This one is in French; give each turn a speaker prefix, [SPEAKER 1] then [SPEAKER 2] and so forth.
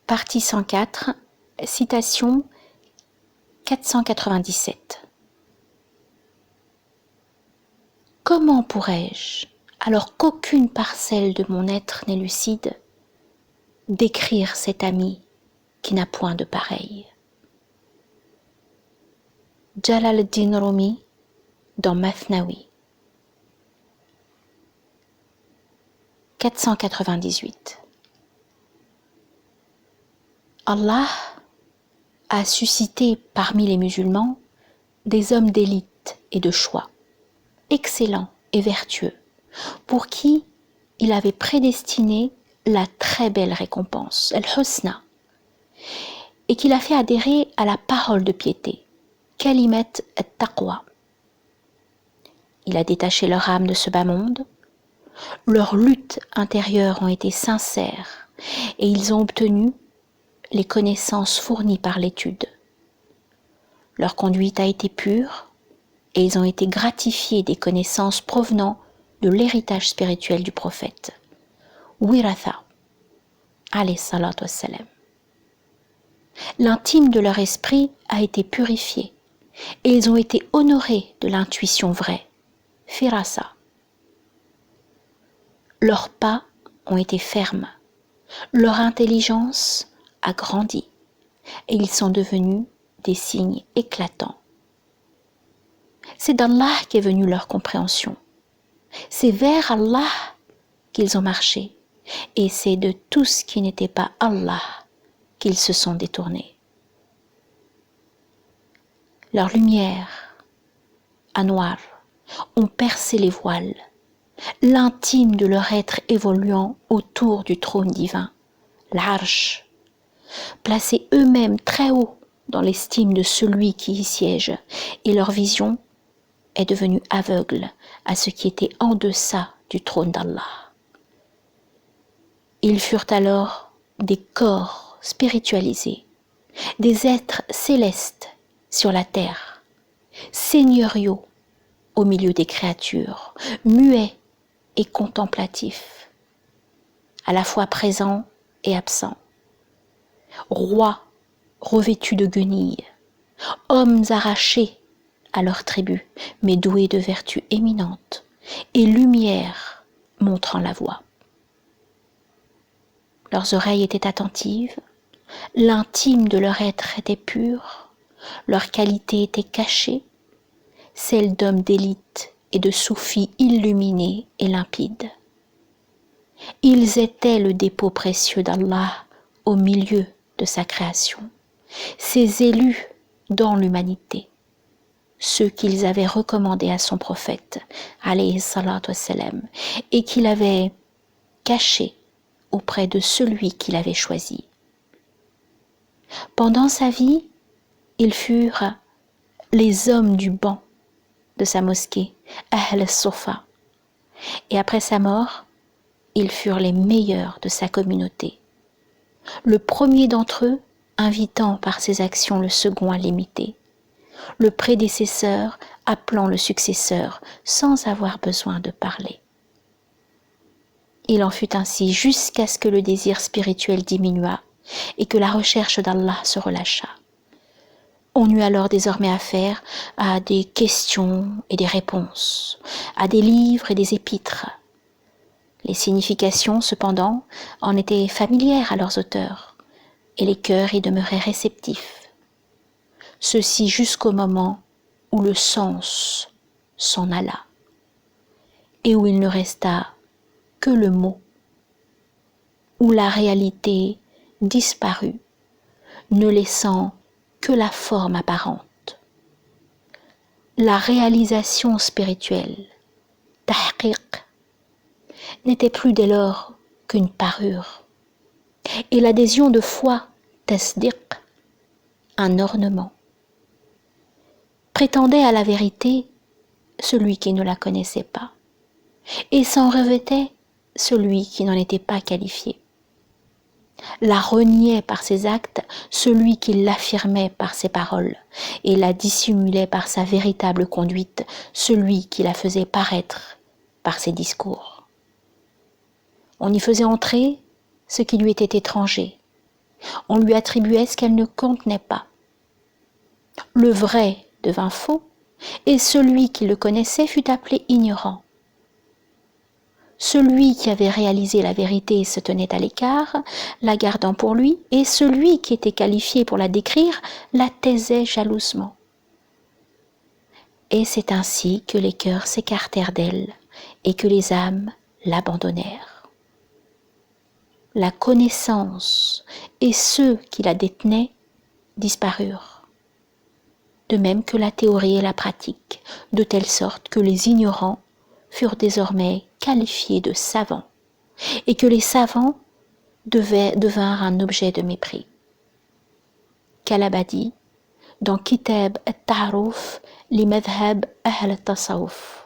[SPEAKER 1] Partie 104, citation 497. Comment pourrais-je, alors qu'aucune parcelle de mon être n'est lucide, décrire cet ami qui n'a point de pareil? Jalal ad-Din Rumi dans Mathnawi. 498. Allah a suscité parmi les musulmans des hommes d'élite et de choix, excellents et vertueux, pour qui il avait prédestiné la très belle récompense, al-husna, et qu'il a fait adhérer à la parole de piété, kalimat at-taqwa. Il a détaché leur âme de ce bas monde, leurs luttes intérieures ont été sincères et ils ont obtenu les connaissances fournies par l'étude. Leur conduite a été pure et ils ont été gratifiés des connaissances provenant de l'héritage spirituel du prophète. Wiratha, alayhi salatu wassalam. L'intime de leur esprit a été purifié et ils ont été honorés de l'intuition vraie, firasa. Leurs pas ont été fermes, leur intelligence a grandi et ils sont devenus des signes éclatants. C'est d'Allah qu'est venue leur compréhension. C'est vers Allah qu'ils ont marché et c'est de tout ce qui n'était pas Allah qu'ils se sont détournés. Leurs lumières, Anwar, ont percé les voiles, l'intime de leur être évoluant autour du trône divin, l'Arsh, placés eux-mêmes très haut dans l'estime de celui qui y siège, et leur vision est devenue aveugle à ce qui était en deçà du trône d'Allah. Ils furent alors des corps spiritualisés, des êtres célestes sur la terre, seigneuriaux au milieu des créatures, muets et contemplatifs, à la fois présents et absents, rois revêtus de guenilles, hommes arrachés à leur tribu, mais doués de vertus éminentes, et lumière montrant la voie. Leurs oreilles étaient attentives, l'intime de leur être était pur, leur qualité était cachée, celle d'hommes d'élite et de soufis illuminés et limpides. Ils étaient le dépôt précieux d'Allah au milieu de sa création, ses élus dans l'humanité, ceux qu'ils avaient recommandés à son prophète, alayhi salatu wassalam, et qu'il avait cachés auprès de celui qu'il avait choisi. Pendant sa vie, ils furent les hommes du banc de sa mosquée, Ahl al-Sofa, et après sa mort, ils furent les meilleurs de sa communauté. Le premier d'entre eux invitant par ses actions le second à l'imiter, le prédécesseur appelant le successeur sans avoir besoin de parler. Il en fut ainsi jusqu'à ce que le désir spirituel diminuât et que la recherche d'Allah se relâcha. On eut alors désormais affaire à des questions et des réponses, à des livres et des épîtres. Les significations, cependant, en étaient familières à leurs auteurs, et les cœurs y demeuraient réceptifs. Ceci jusqu'au moment où le sens s'en alla, et où il ne resta que le mot, où la réalité disparut, ne laissant que la forme apparente. La réalisation spirituelle, tahqiq, n'était plus dès lors qu'une parure, et l'adhésion de foi, tasdiq, un ornement. Prétendait à la vérité celui qui ne la connaissait pas, et s'en revêtait celui qui n'en était pas qualifié. La reniait par ses actes celui qui l'affirmait par ses paroles, et la dissimulait par sa véritable conduite celui qui la faisait paraître par ses discours. On y faisait entrer ce qui lui était étranger, On lui attribuait ce qu'elle ne contenait pas. Le vrai devint faux, et celui qui le connaissait fut appelé ignorant. Celui qui avait réalisé la vérité se tenait à l'écart, la gardant pour lui, et celui qui était qualifié pour la décrire la taisait jalousement. Et c'est ainsi que les cœurs s'écartèrent d'elle et que les âmes l'abandonnèrent. La connaissance et ceux qui la détenaient disparurent, de même que la théorie et la pratique, de telle sorte que les ignorants furent désormais qualifiés de savants et que les savants devinrent un objet de mépris. Kalabadi, dans Kitab al-Ta'aruf li madhhab ahl al-tasawuf.